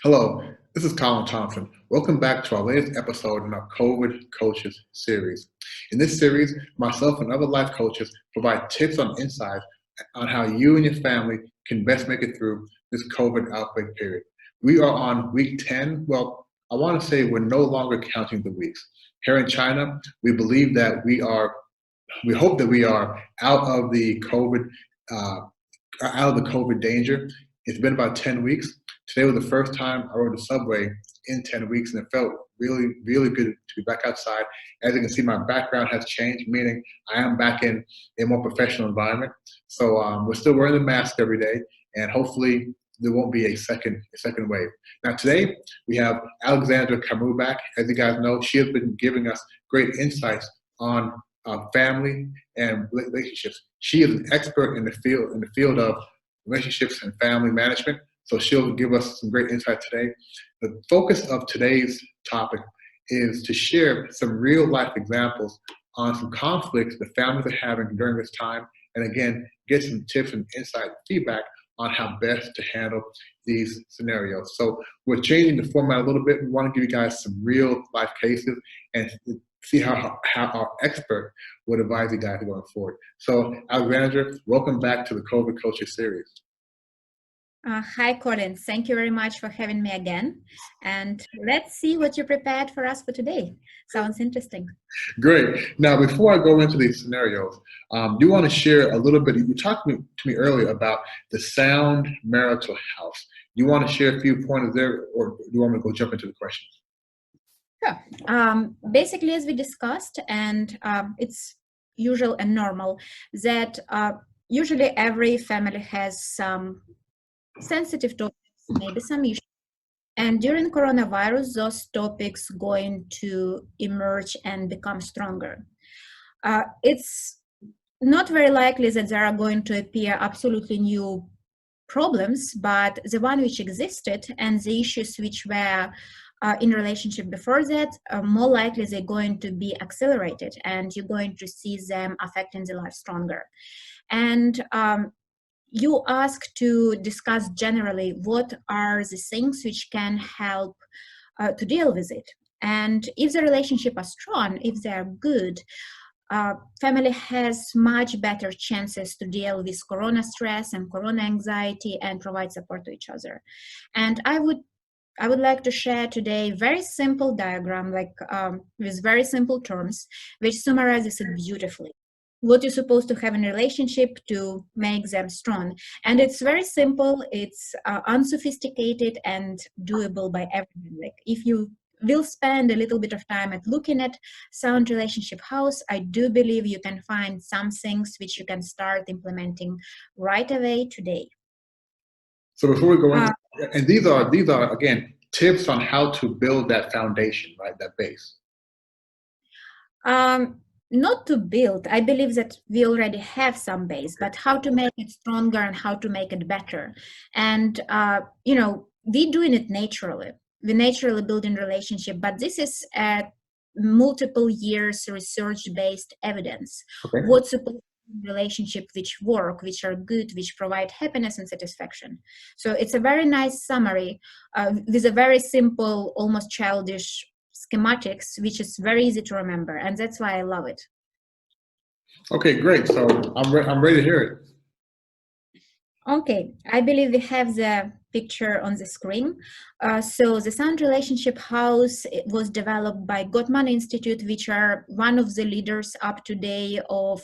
Hello, this is Colin Thompson. Welcome back to our latest episode in our COVID Coaches series. In this series, myself and other life coaches provide tips and insights on how you and your family can best make it through this COVID outbreak period. We are on week 10. Well, I want to say we're no longer counting the weeks. Here in China, we believe that we hope that we are out of the COVID danger. It's been about 10 weeks. Today was the first time I rode the subway in 10 weeks, and it felt really, really good to be back outside. As you can see, my background has changed, meaning I am back in a more professional environment. So we're still wearing the mask every day, and hopefully there won't be a second wave. Now today, we have Alexandra Camus back. As you guys know, she has been giving us great insights on family and relationships. She is an expert in the field of relationships and family management. So she'll give us some great insight today. The focus of today's topic is to share some real life examples on some conflicts the families are having during this time, and again, get some tips and insight, feedback on how best to handle these scenarios. So we're changing the format a little bit. We want to give you guys some real life cases and see how our expert would advise you guys going forward. So Alexandra, welcome back to the COVID Culture series. Hi, Colin. Thank you very much for having me again. And let's see what you prepared for us for today. Sounds interesting. Great. Now, before I go into these scenarios, do you want to share a little bit? You talked to me earlier about the sound marital house. Do you want to share a few pointers there, or do you want me to go jump into the questions? Sure. Basically, as we discussed, and it's usual and normal that usually every family has some sensitive topics, maybe some issues. And during coronavirus, those topics going to emerge and become stronger. It's not very likely that there are going to appear absolutely new problems, but the one which existed and the issues which were in relationship before that, more likely they're going to be accelerated, and you're going to see them affecting the life stronger. And you asked to discuss generally what are the things which can help to deal with it. And if the relationship are strong, if they are good, family has much better chances to deal with corona stress and corona anxiety and provide support to each other. And I would like to share today a very simple diagram, with very simple terms, which summarizes it beautifully. What you're supposed to have in a relationship to make them strong. And it's very simple, it's unsophisticated and doable by everyone. Like if you will spend a little bit of time at looking at sound relationship house, I do believe you can find some things which you can start implementing right away today. So before we go into, and these are again, tips on how to build that foundation, right, that base. Not to build, I believe that we already have some base, but how to make it stronger and how to make it better. And, we're doing it naturally. We naturally building relationship, but this is multiple years research-based evidence. Okay. What's supposed to be relationship which work, which are good, which provide happiness and satisfaction. So it's a very nice summary with a very simple, almost childish schematics, which is very easy to remember, and that's why I love it. Okay, great. So I'm ready to hear it. Okay, I believe we have the picture on the screen. So the Sound Relationship House was developed by Gottman Institute, which are one of the leaders up to date of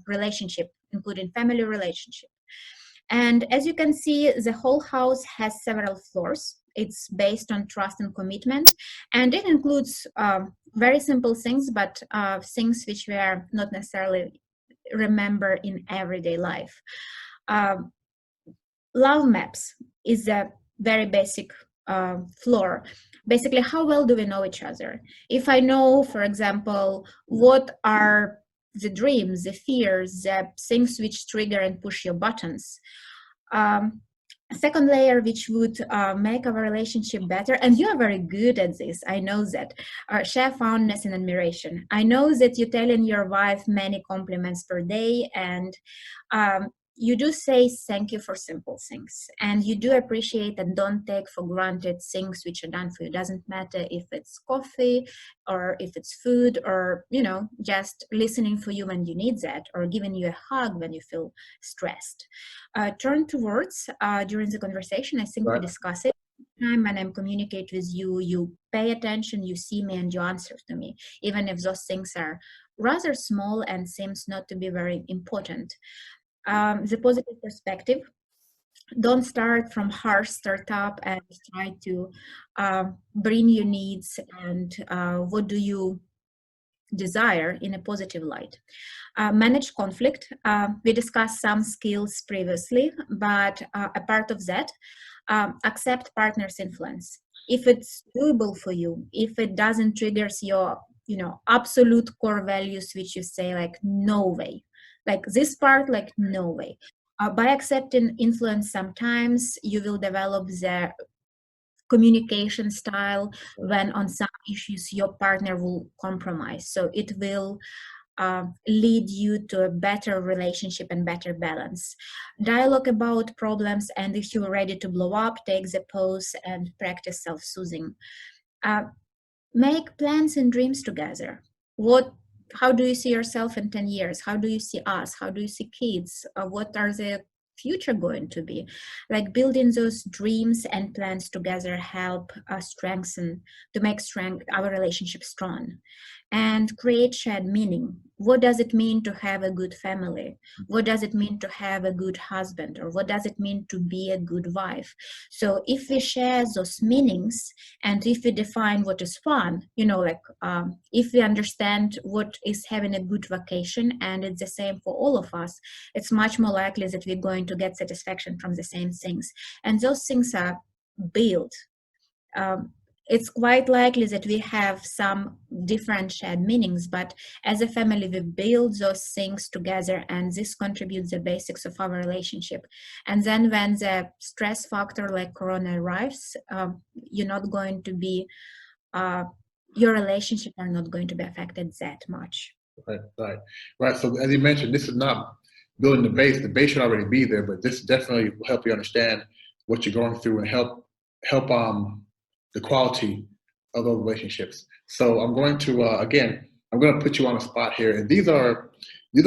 relationship, including family relationship. And as you can see, the whole house has several floors. It's based on trust and commitment, and it includes very simple things, but things which we are not necessarily remember in everyday life. Love maps is a very basic floor. Basically, how well do we know each other? If I know, for example, what are the dreams, the fears, the things which trigger and push your buttons. A second layer which would make our relationship better, and you are very good at this, I know that, share fondness and admiration. I know that you're telling your wife many compliments per day, and you do say thank you for simple things, and you do appreciate and don't take for granted things which are done for you. Doesn't matter if it's coffee or if it's food, or just listening for you when you need that, or giving you a hug when you feel stressed. Turn towards during the conversation. I think we discuss it. Time when I'm communicate with you, you pay attention, you see me, and you answer to me, even if those things are rather small and seems not to be very important. The positive perspective. Don't start from harsh startup and try to bring your needs and what do you desire in a positive light. Manage conflict. We discussed some skills previously, but a part of that, accept partner's influence. If it's doable for you, if it doesn't triggers your absolute core values, which you say like no way, like this part, like no way. By accepting influence, sometimes you will develop the communication style when on some issues your partner will compromise. So it will lead you to a better relationship and better balance. Dialogue about problems, and if you're ready to blow up, take the pause and practice self-soothing. Make plans and dreams together. How do you see yourself in 10 years? How do you see us? How do you see kids? What are the future going to be? Like building those dreams and plans together help us make our relationship strong. And create shared meaning. What does it mean to have a good family? What does it mean to have a good husband? Or what does it mean to be a good wife? So if we share those meanings, and if we define what is fun, if we understand what is having a good vacation, and it's the same for all of us, it's much more likely that we're going to get satisfaction from the same things. And those things are built. It's quite likely that we have some different shared meanings, but as a family, we build those things together, and this contributes the basics of our relationship. And then when the stress factor like Corona arrives, you're not going to be, your relationship are not going to be affected that much. Right. So as you mentioned, this is not building the base. The base should already be there, but this definitely will help you understand what you're going through and help the quality of those relationships. So I'm going to I'm going to put you on the spot here, and these are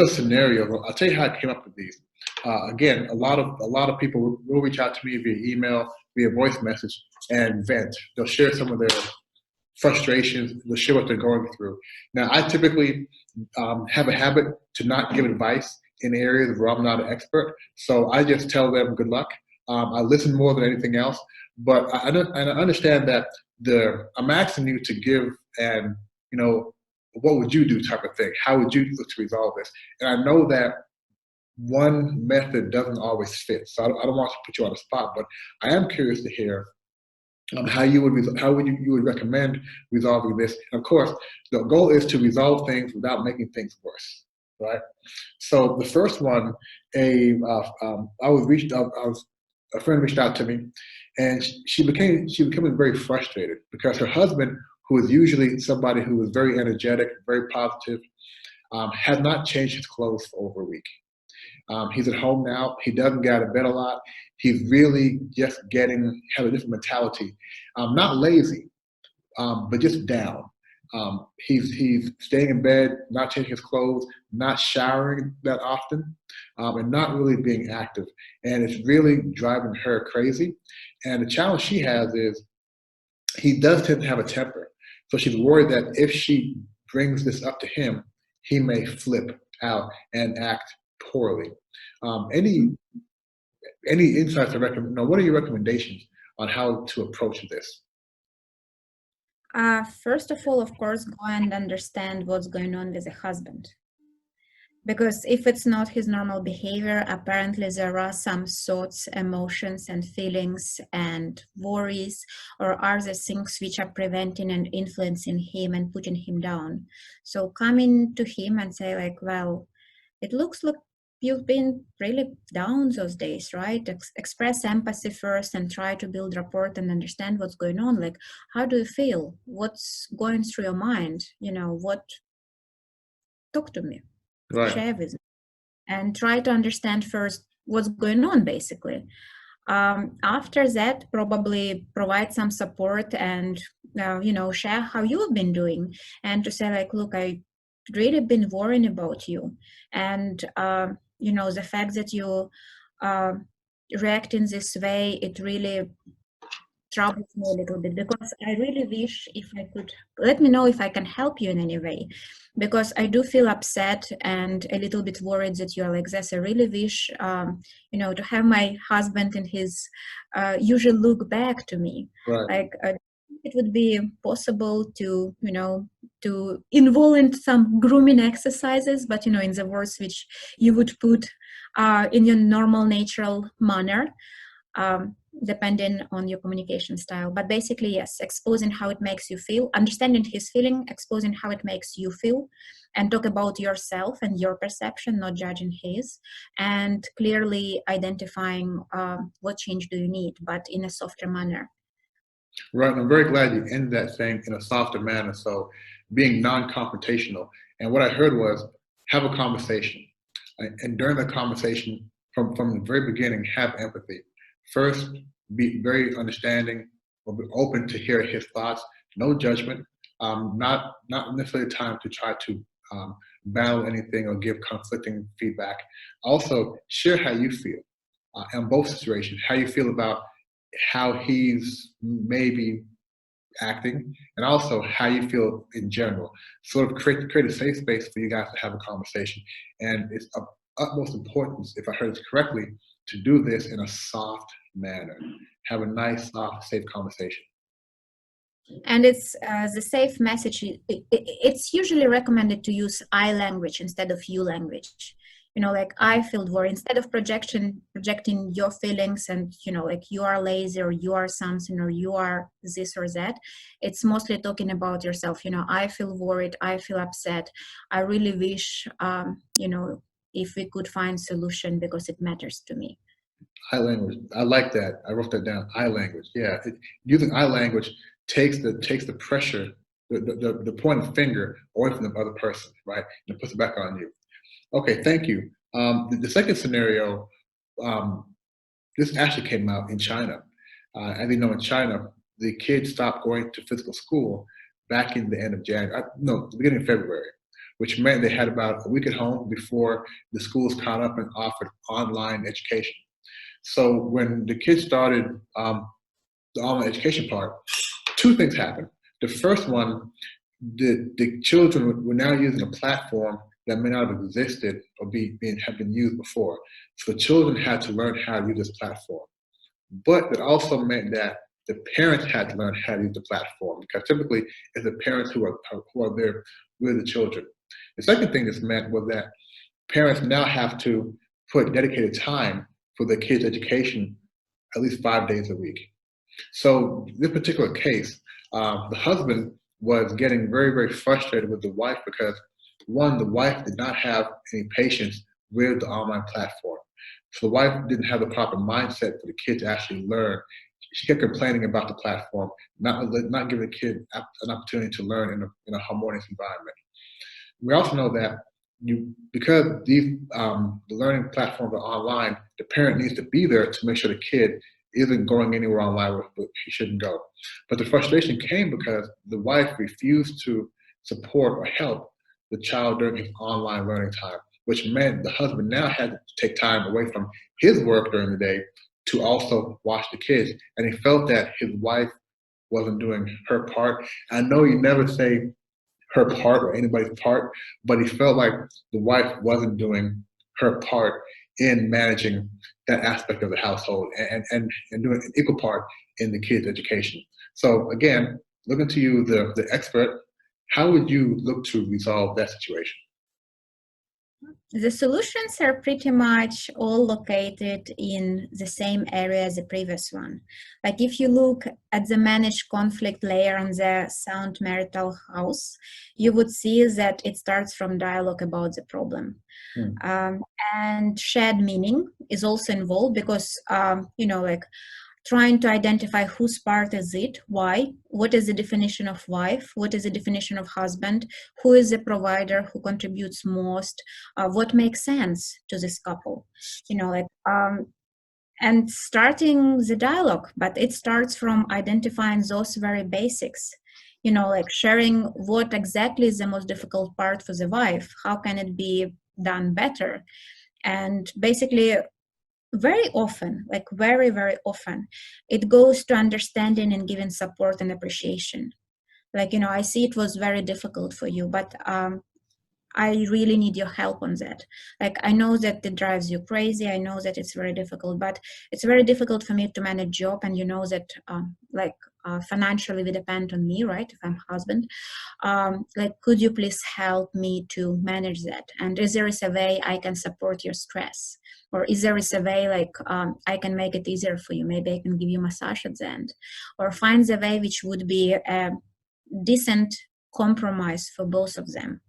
scenarios. I'll tell you how I came up with these. Again, a lot of people will reach out to me via email, via voice message, and vent. They'll share some of their frustrations. They'll share what they're going through. Now, I typically have a habit to not give advice in areas where I'm not an expert. So I just tell them good luck. I listen more than anything else. But I understand that I'm asking you to give and, what would you do type of thing? How would you look to resolve this? And I know that one method doesn't always fit. So I don't want to put you on the spot, but I am curious to hear how you would recommend resolving this. And of course, the goal is to resolve things without making things worse, right? So the first one, a friend reached out to me, and she became very frustrated because her husband, who is usually somebody who is very energetic, very positive, has not changed his clothes for over a week. He's at home now. He doesn't get out of bed a lot. He's really just have a different mentality. Not lazy, but just down. He's staying in bed, not changing his clothes, not showering that often, and not really being active. And it's really driving her crazy. And the challenge she has is he does tend to have a temper. So she's worried that if she brings this up to him, he may flip out and act poorly. Any insights or what are your recommendations on how to approach this? First of all, of course, go and understand what's going on with the husband. Because if it's not his normal behavior, apparently there are some thoughts, emotions, and feelings and worries, or other things which are preventing and influencing him and putting him down. So coming to him and say like, well, it looks like you've been really down those days, right? Express empathy first and try to build rapport and understand what's going on. Like, how do you feel? What's going through your mind? Talk to me. Right. Share with me, and try to understand first what's going on, basically. After that, probably provide some support and share how you've been doing, and to say like, look, I really been worrying about you, and the fact that you react in this way, it really troubles me a little bit, because I really wish if I could, let me know if I can help you in any way, because I do feel upset and a little bit worried that you are like this. I really wish, to have my husband in his usual look back to me. Right. Like, it would be possible to, to involve in some grooming exercises, but, in the words which you would put in your normal, natural manner. Depending on your communication style. But basically, yes, exposing how it makes you feel, understanding his feeling, exposing how it makes you feel, and talk about yourself and your perception, not judging his, and clearly identifying what change do you need, but in a softer manner. Right, and I'm very glad you ended that thing in a softer manner. So being non-confrontational. And what I heard was have a conversation. And during the conversation, from the very beginning, have empathy. First, be very understanding or be open to hear his thoughts, no judgment, not necessarily time to try to battle anything or give conflicting feedback. Also, share how you feel in both situations, how you feel about how he's maybe acting, and also how you feel in general. Sort of create a safe space for you guys to have a conversation. And it's of utmost importance, if I heard this correctly, to do this in a soft manner. Have a nice, soft, safe conversation. And it's the safe message. It's usually recommended to use I language instead of you language. Like, I feel worried, instead of projecting your feelings and, like, you are lazy or you are something or you are this or that. It's mostly talking about yourself. I feel worried, I feel upset. I really wish, if we could find solution, because it matters to me. I language. I like that. I wrote that down. I language. Yeah, using I language takes the pressure, the pointing finger away from the other person, right, and puts it back on you. Okay, thank you. The second scenario, this actually came out in China. As you know, in China, the kids stopped going to physical school back in the end of January, the beginning of February, which meant they had about a week at home before the schools caught up and offered online education. So when the kids started the online education part, two things happened. The first one, the children were now using a platform that may not have existed or have been used before. So the children had to learn how to use this platform. But it also meant that the parents had to learn how to use the platform, because typically it's the parents who are there with the children. The second thing this meant was that parents now have to put dedicated time for their kids' education at least 5 days a week. So this particular case, the husband was getting very, very frustrated with the wife because, one, the wife did not have any patience with the online platform. So the wife didn't have the proper mindset for the kid to actually learn. She kept complaining about the platform, not giving the kid an opportunity to learn in a harmonious environment. We also know that because these the learning platforms are online, the parent needs to be there to make sure the kid isn't going anywhere online where he shouldn't go. But the frustration came because the wife refused to support or help the child during his online learning time, which meant the husband now had to take time away from his work during the day to also watch the kids. And he felt that his wife wasn't doing her part. I know you never say her part or anybody's part, but he felt like the wife wasn't doing her part in managing that aspect of the household and doing an equal part in the kids' education. So again, looking to you, the expert, how would you look to resolve that situation? The solutions are pretty much all located in the same area as the previous one. Like, if you look at the managed conflict layer on the sound marital house, you would see that it starts from dialogue about the problem. And shared meaning is also involved, because, like, trying to identify whose part is it, why, what is the definition of wife, what is the definition of husband, who is the provider, who contributes most, what makes sense to this couple, and starting the dialogue. But it starts from identifying those very basics, sharing what exactly is the most difficult part for the wife, how can it be done better. And basically, very often, like very, very often, it goes to understanding and giving support and appreciation. I see it was very difficult for you, but I really need your help on that. I know that it drives you crazy. I know that it's very difficult, but it's very difficult for me to manage job. And you know that, financially we depend on me, right? If I'm husband, could you please help me to manage that? And is there a way I can support your stress? Or is there a way I can make it easier for you? Maybe I can give you massage at the end, or find the way which would be a decent compromise for both of them.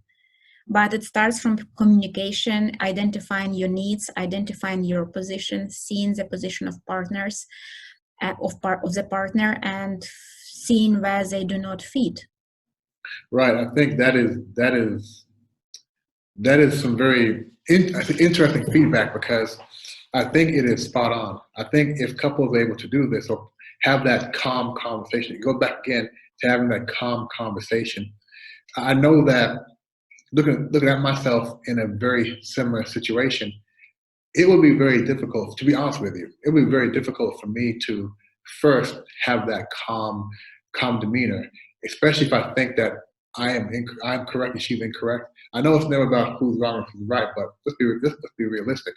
But it starts from communication, identifying your needs, identifying your position, seeing the position of partners, of the partner, and seeing where they do not fit. Right. I think that is some very interesting feedback, because I think it is spot on. I think if couples are able to do this or have that calm conversation, go back again to having that calm conversation. I know that looking at myself in a very similar situation, it would be very difficult, to be honest with you. It would be very difficult for me to first have that calm demeanor, especially if I think that I'm correct and she's incorrect. I know it's never about who's wrong or who's right, but let's be realistic.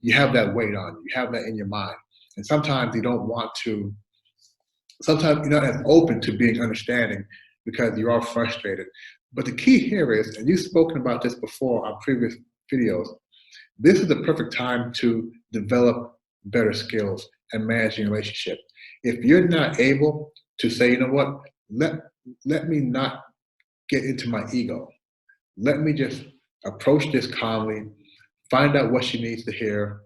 You have that weight on you. You have that in your mind. And sometimes you don't want to, sometimes you're not as open to being understanding because you are frustrated. But the key here is, and you've spoken about this before on previous videos, this is the perfect time to develop better skills and manage your relationship. If you're not able to say, you know what, let me not get into my ego. Let me just approach this calmly, find out what she needs to hear,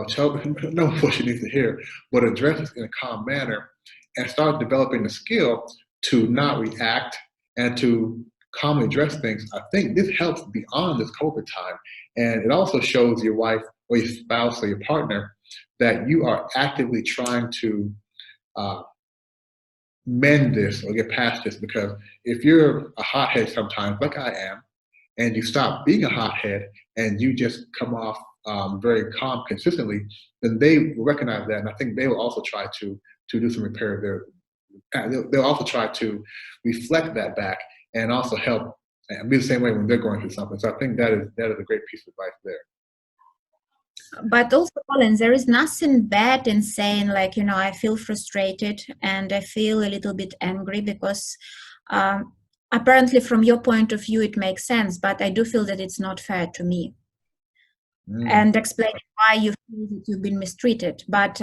tell her know what she needs to hear, but address it in a calm manner, and start developing the skill to not react and to calmly address things. I think this helps beyond this COVID time. And it also shows your wife or your spouse or your partner that you are actively trying to mend this or get past this. Because if you're a hothead sometimes, like I am, and you stop being a hothead and you just come off very calm consistently, then they will recognize that. And I think they will also try to do some repair there. They'll also try to reflect that back and also help and be the same way when they're going through something. So I think that is a great piece of advice there. But also, Colin, there is nothing bad in saying I feel frustrated and I feel a little bit angry because apparently from your point of view it makes sense, but I do feel that it's not fair to me. And explain why you feel that you've been mistreated. But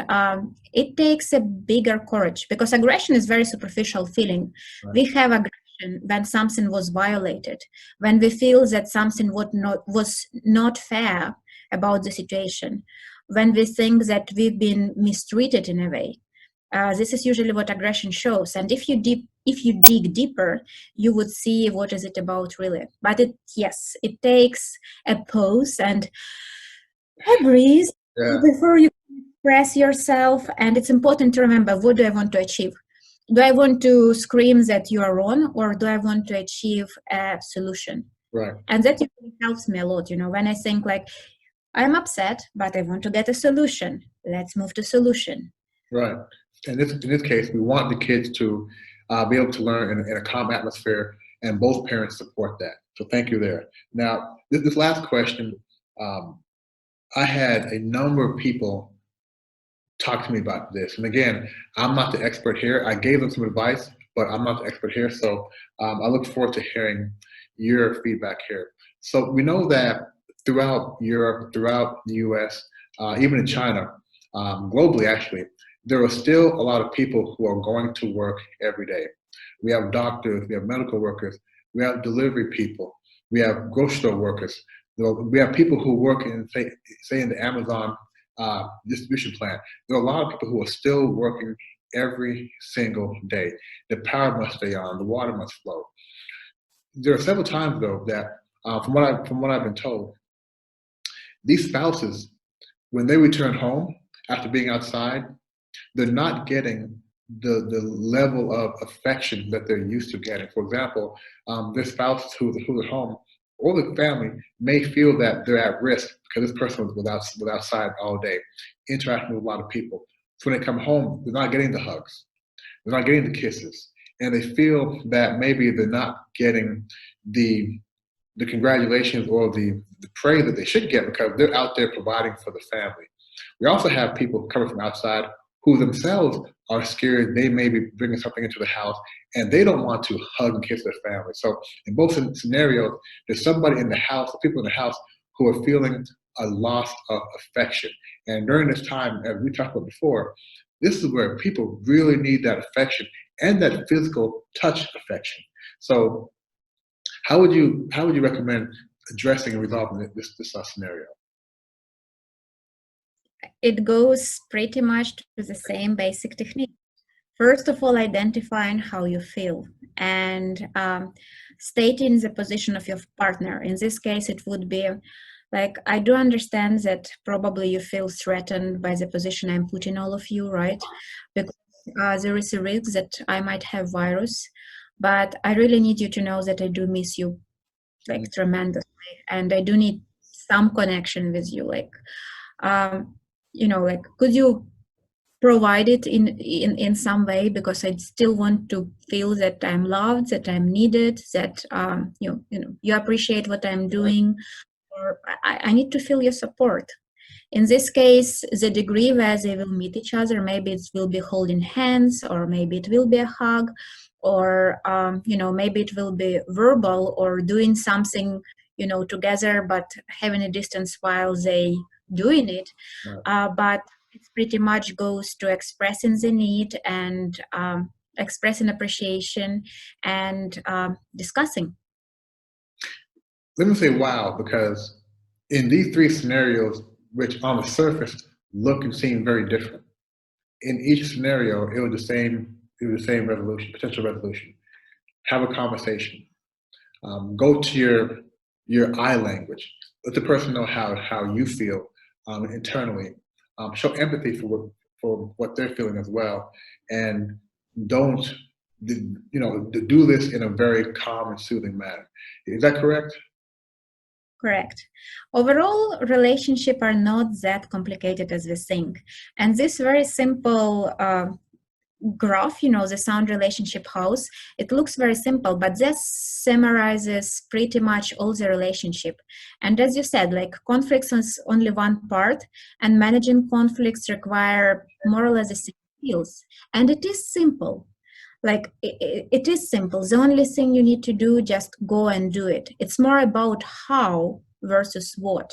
it takes a bigger courage, because aggression is very superficial feeling. Right. We have aggression when something was violated, when we feel that something was not fair about the situation, when we think that we've been mistreated in a way. This is usually what aggression shows. And if you dig deeper, you would see what is it about really. But it takes a pause and a breathe before you express yourself. And it's important to remember, what do I want to achieve? Do I want to scream that you are wrong, or do I want to achieve a solution? Right. And that usually helps me a lot, when I think I'm upset, but I want to get a solution. Let's move to solution. Right. And in this case, we want the kids to be able to learn in a calm atmosphere, and both parents support that. So thank you there. Now, this last question, I had a number of people talk to me about this. And again, I'm not the expert here. I gave them some advice, but I'm not the expert here. So I look forward to hearing your feedback here. So we know that throughout Europe, throughout the US, even in China, globally actually, there are still a lot of people who are going to work every day. We have doctors, we have medical workers, we have delivery people, we have grocery store workers. We have people who work in, say in the Amazon distribution plan. There are a lot of people who are still working every single day. The power must stay on, the water must flow. There are several times though that, from what I've been told, these spouses, when they return home after being outside, they're not getting the level of affection that they're used to getting. For example, their spouse who's at home or the family may feel that they're at risk because this person was outside all day, interacting with a lot of people. So when they come home, they're not getting the hugs, they're not getting the kisses, and they feel that maybe they're not getting the congratulations or the praise that they should get because they're out there providing for the family. We also have people coming from outside who themselves are scared they may be bringing something into the house and they don't want to hug and kiss their family. So in both scenarios, there's somebody in the house, people in the house who are feeling a loss of affection. And during this time, as we talked about before, this is where people really need that affection and that physical touch affection. So how would you recommend addressing and resolving this scenario? It goes pretty much to the same basic technique. First of all, identifying how you feel and stating the position of your partner. In this case, it would be like, I do understand that probably you feel threatened by the position I'm putting all of you, right? Because there is a risk that I might have virus, but I really need you to know that I do miss you like tremendously, and I do need some connection with you. Like, like, could you provide it in some way, because I still want to feel that I'm loved, that I'm needed, that you appreciate what I'm doing, or I need to feel your support. In this case, the degree where they will meet each other, maybe it will be holding hands, or maybe it will be a hug, or maybe it will be verbal, or doing something together but having a distance while they doing it. But it pretty much goes to expressing the need and expressing appreciation and discussing. Let me say wow, because in these three scenarios, which on the surface look and seem very different, in each scenario, it was the same resolution, potential resolution. Have a conversation. Go to your eye language. Let the person know how you feel internally. Show empathy for what they're feeling as well, and don't do this in a very calm and soothing manner. Is that correct? Correct. Overall, relationships are not that complicated as we think. And this very simple graph, the sound relationship house, it looks very simple, but this summarizes pretty much all the relationship. And as you said, like, conflicts is only one part, and managing conflicts require more or less the same skills. And it is simple. Like, it is simple. The only thing you need to do, just go and do it. It's more about how versus what.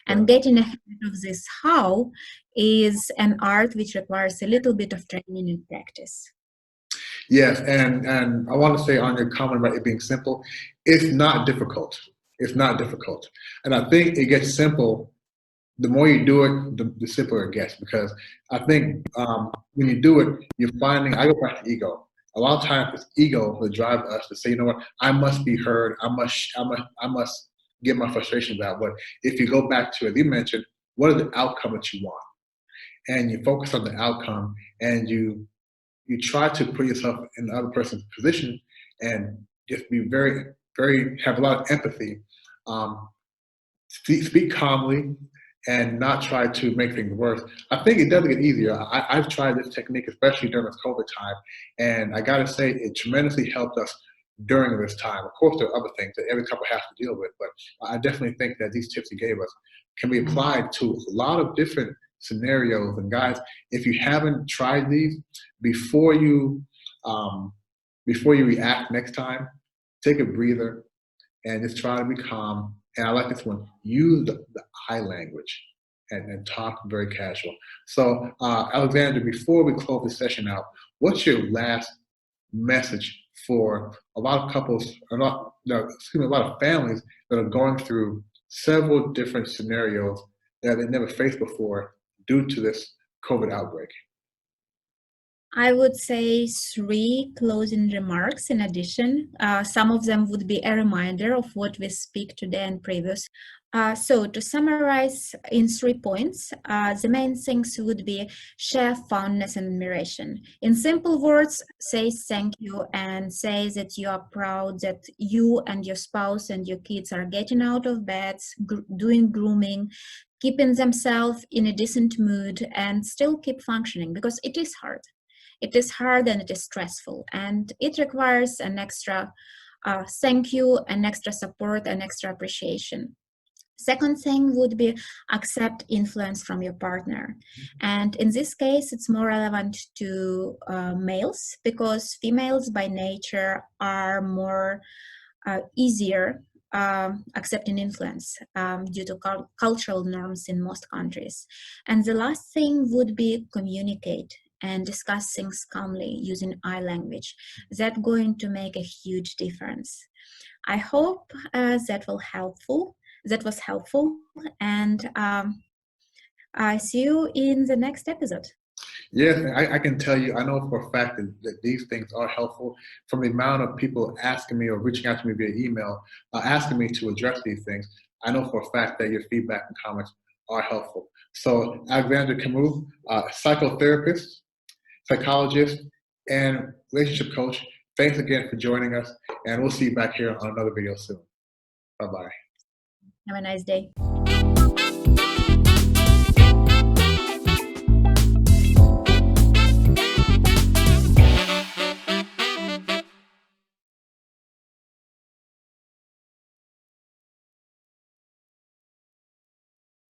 And getting ahead of this how is an art which requires a little bit of training and practice. Yes, and I want to say on your comment about it being simple, it's not difficult. It's not difficult. And I think it gets simple. The more you do it, the simpler it gets, because I think when you do it, you're finding, I go back to ego. A lot of times it's ego that drives us to say, you know what, I must be heard. I must get my frustrations out. But if you go back to, as you mentioned, what are the outcome that you want? And you focus on the outcome, and you try to put yourself in the other person's position and just be very, very, have a lot of empathy. Speak calmly and not try to make things worse. I think it does get easier. I've tried this technique, especially during this COVID time, and I gotta say it tremendously helped us during this time. Of course, there are other things that every couple has to deal with, but I definitely think that these tips you gave us can be applied to a lot of different scenarios. And guys, if you haven't tried these, before you react next time, take a breather and just try to be calm. And I like this one, use the eye language and talk very casual. So Alexandra, before we close this session out, what's your last message for a lot of couples, a lot of families that are going through several different scenarios that they never faced before, due to this COVID outbreak? I would say 3 closing remarks in addition. Some of them would be a reminder of what we speak today and previous. So to summarize in 3 points, the main things would be share fondness and admiration. In simple words, say thank you and say that you are proud that you and your spouse and your kids are getting out of bed, doing grooming, keeping themselves in a decent mood and still keep functioning, because it is hard. It is hard and it is stressful, and it requires an extra thank you, an extra support, an extra appreciation. Second thing would be accept influence from your partner. And in this case, it's more relevant to males, because females by nature are more easier accepting influence due to cultural norms in most countries. And the last thing would be communicate and discuss things calmly using I language. That's going to make a huge difference. I hope that was helpful, and I see you in the next episode. Yes, I can tell you, I know for a fact that these things are helpful from the amount of people asking me or reaching out to me via email, asking me to address these things. I know for a fact that your feedback and comments are helpful. So Alexander Camus, psychotherapist, psychologist, and relationship coach, thanks again for joining us, and we'll see you back here on another video soon. Bye-bye. Have a nice day.